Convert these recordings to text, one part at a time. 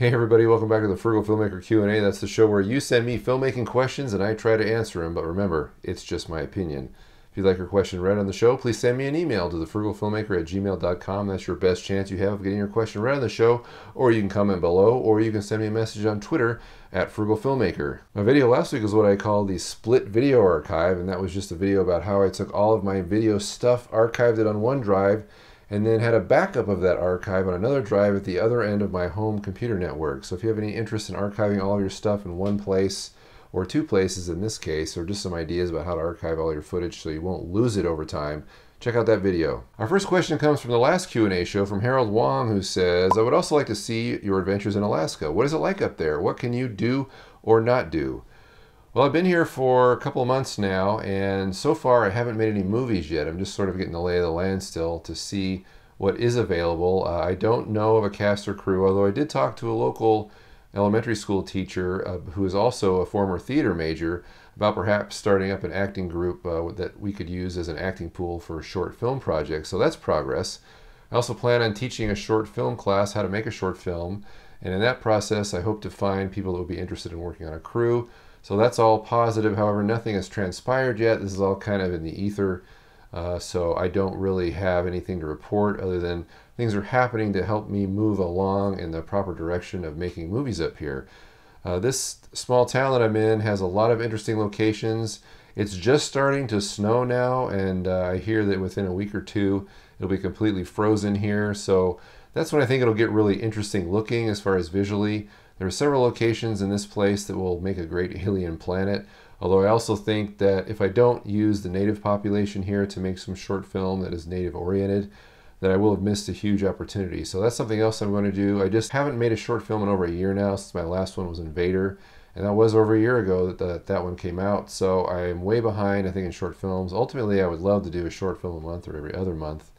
Hey everybody, welcome back to the Frugal Filmmaker Q&A. That's the show where you send me filmmaking questions and I try to answer them, but remember, it's just my opinion. If you'd like your question read on the show, please send me an email to thefrugalfilmmaker@gmail.com. That's your best chance you have of getting your question read on the show, or you can comment below, or you can send me a message on Twitter @frugalfilmmaker. My video last week was what I call the split video archive, and that was just a video about how I took all of my video stuff, archived it on one drive, and then had a backup of that archive on another drive at the other end of my home computer network. So if you have any interest in archiving all of your stuff in one place, or two places in this case, or just some ideas about how to archive all your footage so you won't lose it over time, check out that video. Our first question comes from the last Q&A show from Harold Wong, who says, I would also like to see your adventures in Alaska. What is it like up there? What can you do or not do? Well, I've been here for a couple of months now, and so far I haven't made any movies yet. I'm just sort of getting the lay of the land still to see what is available. I don't know of a cast or crew, although I did talk to a local elementary school teacher who is also a former theater major about perhaps starting up an acting group that we could use as an acting pool for short film projects. So that's progress. I also plan on teaching a short film class how to make a short film, and in that process I hope to find people that would be interested in working on a crew. So that's all positive. However, nothing has transpired yet. This is all kind of in the ether. So I don't really have anything to report other than things are happening to help me move along in the proper direction of making movies up here. This small town that I'm in has a lot of interesting locations. It's just starting to snow now, and I hear that within a week or two it'll be completely frozen here. So that's when I think it'll get really interesting looking as far as visually. There are several locations in this place that will make a great alien planet, although I also think that if I don't use the native population here to make some short film that is native oriented, that I will have missed a huge opportunity. So that's something else I'm going to do. I just haven't made a short film in over a year now, since my last one was Invader, and that was over a year ago that one came out. So I'm way behind, I think, in short films. Ultimately, I would love to do a short film a month or every other month,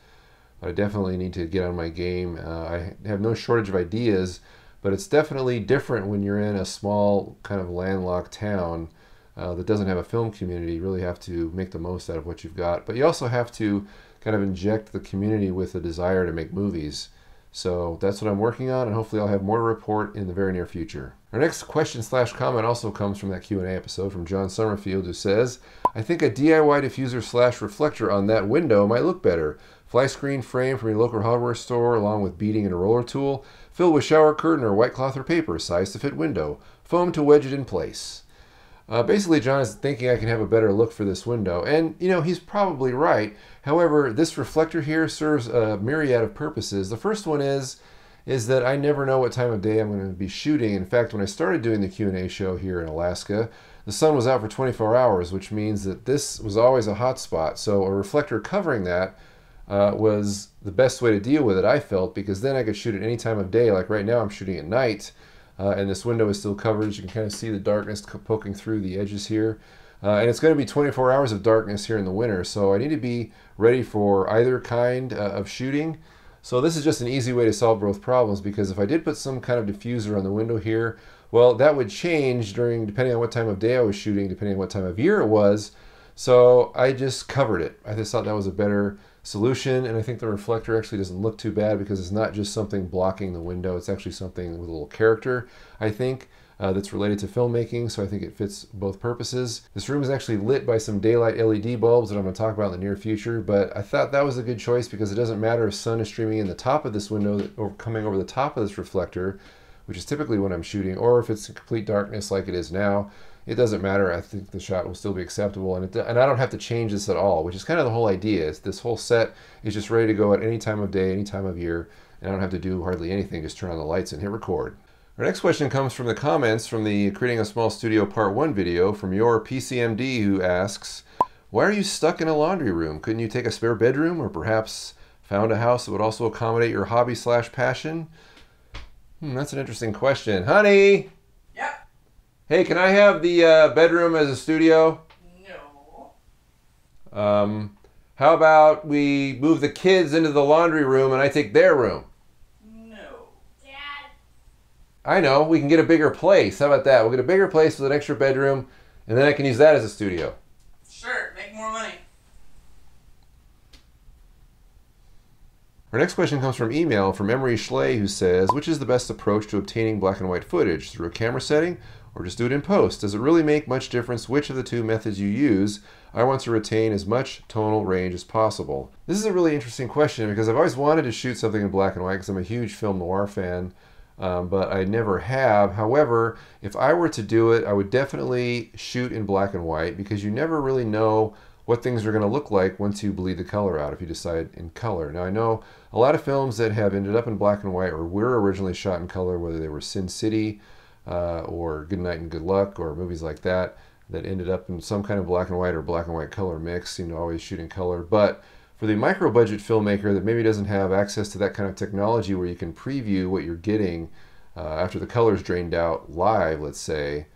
but I definitely need to get on my game. I have no shortage of ideas, but it's definitely different when you're in a small kind of landlocked town that doesn't have a film community. You really have to make the most out of what you've got. But you also have to kind of inject the community with a desire to make movies. So that's what I'm working on, and hopefully I'll have more to report in the very near future. Our next question/comment also comes from that Q&A episode from John Summerfield, who says, I think a DIY diffuser/reflector on that window might look better. Fly screen frame from your local hardware store along with beading and a roller tool. Fill with shower curtain or white cloth or paper, size to fit window. Foam to wedge it in place. Basically, John is thinking I can have a better look for this window, and you know, he's probably right. However, this reflector here serves a myriad of purposes. The first one is that I never know what time of day I'm going to be shooting. In fact, when I started doing the Q&A show here in Alaska, the sun was out for 24 hours, which means that this was always a hot spot. So a reflector covering that was the best way to deal with it, I felt, because then I could shoot at any time of day. Like right now I'm shooting at night, and this window is still covered. As you can kind of see the darkness poking through the edges here. And it's going to be 24 hours of darkness here in the winter, so I need to be ready for either kind of shooting. So this is just an easy way to solve both problems, because if I did put some kind of diffuser on the window here, well, that would change depending on what time of day I was shooting, depending on what time of year it was. So I just covered it. I just thought that was a better solution, and I think the reflector actually doesn't look too bad because it's not just something blocking the window. It's actually something with a little character, I think, that's related to filmmaking, so I think it fits both purposes. This room is actually lit by some daylight LED bulbs that I'm going to talk about in the near future, but I thought that was a good choice because it doesn't matter if sun is streaming in the top of this window or coming over the top of this reflector, which is typically when I'm shooting, or if it's in complete darkness like it is now. It doesn't matter. I think the shot will still be acceptable, and I don't have to change this at all, which is kind of the whole idea. This whole set is just ready to go at any time of day, any time of year, and I don't have to do hardly anything, just turn on the lights and hit record. Our next question comes from the comments from the Creating a Small Studio Part 1 video from your PCMD, who asks, why are you stuck in a laundry room? Couldn't you take a spare bedroom, or perhaps found a house that would also accommodate your hobby/passion? That's an interesting question. Honey! Yep. Hey, can I have the bedroom as a studio? No. How about we move the kids into the laundry room and I take their room? No. Dad. I know, we can get a bigger place. How about that? We'll get a bigger place with an extra bedroom, and then I can use that as a studio. Sure, make more money. Our next question comes from email from Emery Schley, who says, which is the best approach to obtaining black and white footage? Through a camera setting or just do it in post? Does it really make much difference which of the two methods you use? I want to retain as much tonal range as possible. This is a really interesting question because I've always wanted to shoot something in black and white because I'm a huge film noir fan, but I never have. However, if I were to do it, I would definitely shoot in black and white because you never really know what things are going to look like once you bleed the color out if you decide in color. Now I know a lot of films that have ended up in black and white or were originally shot in color, whether they were Sin City or Good Night and Good Luck or movies like that, that ended up in some kind of black and white or black and white color mix, seem to always shoot in color. But for the micro budget filmmaker that maybe doesn't have access to that kind of technology where you can preview what you're getting after the color's drained out live, let's say,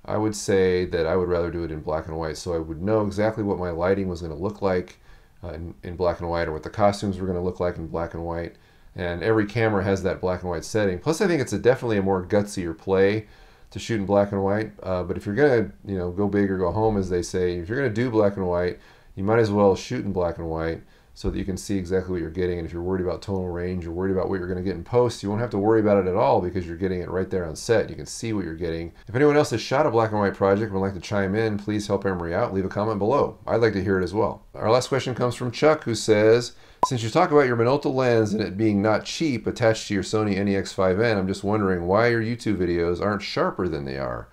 I would say that I would rather do it in black and white, so I would know exactly what my lighting was going to look like in black and white, or what the costumes were going to look like in black and white. And every camera has that black and white setting. Plus, I think it's definitely a more gutsier play to shoot in black and white. But if you're going to, go big or go home, as they say, if you're going to do black and white, you might as well shoot in black and white so that you can see exactly what you're getting. And if you're worried about tonal range or worried about what you're going to get in post, you won't have to worry about it at all because you're getting it right there on set. You can see what you're getting. If anyone else has shot a black and white project and would like to chime in, please help Emery out. Leave a comment below. I'd like to hear it as well. Our last question comes from Chuck, who says, since you talk about your Minolta lens and it being not cheap attached to your Sony NEX5N, I'm just wondering why your YouTube videos aren't sharper than they are.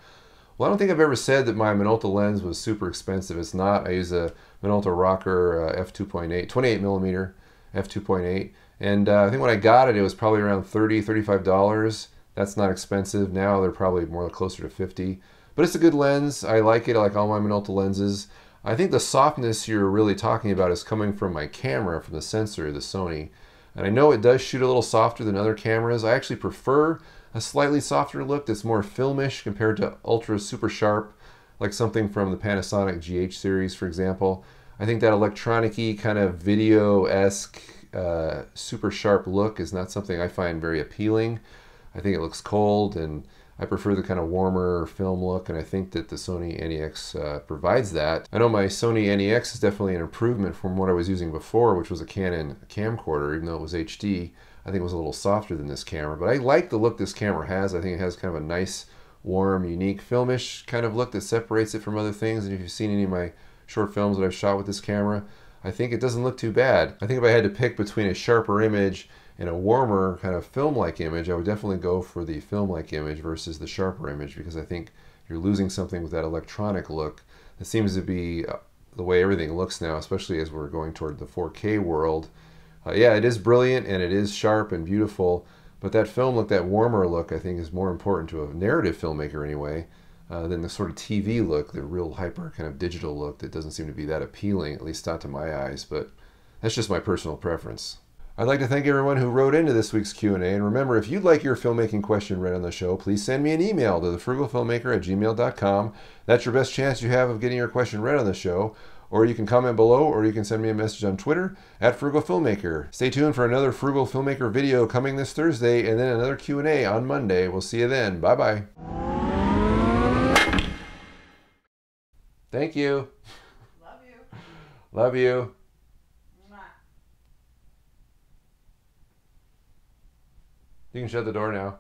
Well, I don't think I've ever said that my Minolta lens was super expensive. It's not. I use a Minolta Rocker f2.8, 28mm f2.8. And I think when I got it, it was probably around $30, $35. That's not expensive. Now they're probably more closer to $50. But it's a good lens. I like it. I like all my Minolta lenses. I think the softness you're really talking about is coming from my camera, from the sensor, the Sony. And I know it does shoot a little softer than other cameras. I actually prefer a slightly softer look that's more filmish compared to ultra super sharp, like something from the Panasonic GH series, for example. I think that electronic-y kind of video-esque super sharp look is not something I find very appealing. I think it looks cold, and I prefer the kind of warmer film look, and I think that the Sony NEX provides that. I know my Sony NEX is definitely an improvement from what I was using before, which was a Canon camcorder, even though it was HD. I think it was a little softer than this camera, but I like the look this camera has. I think it has kind of a nice, warm, unique, filmish kind of look that separates it from other things. And if you've seen any of my short films that I've shot with this camera, I think it doesn't look too bad. I think if I had to pick between a sharper image and a warmer kind of film-like image, I would definitely go for the film-like image versus the sharper image, because I think you're losing something with that electronic look. That seems to be the way everything looks now, especially as we're going toward the 4K world. Yeah, it is brilliant and it is sharp and beautiful, but that film look, that warmer look, I think is more important to a narrative filmmaker anyway, than the sort of TV look, the real hyper kind of digital look that doesn't seem to be that appealing, at least not to my eyes, but that's just my personal preference. I'd like to thank everyone who wrote into this week's Q&A, and remember, if you'd like your filmmaking question read on the show, please send me an email to thefrugalfilmmaker@gmail.com. That's your best chance you have of getting your question read on the show. Or you can comment below, or you can send me a message on Twitter @FrugalFilmmaker. Stay tuned for another Frugal Filmmaker video coming this Thursday, and then another Q&A on Monday. We'll see you then. Bye-bye. Thank you. Love you. Love you. Mwah. You can shut the door now.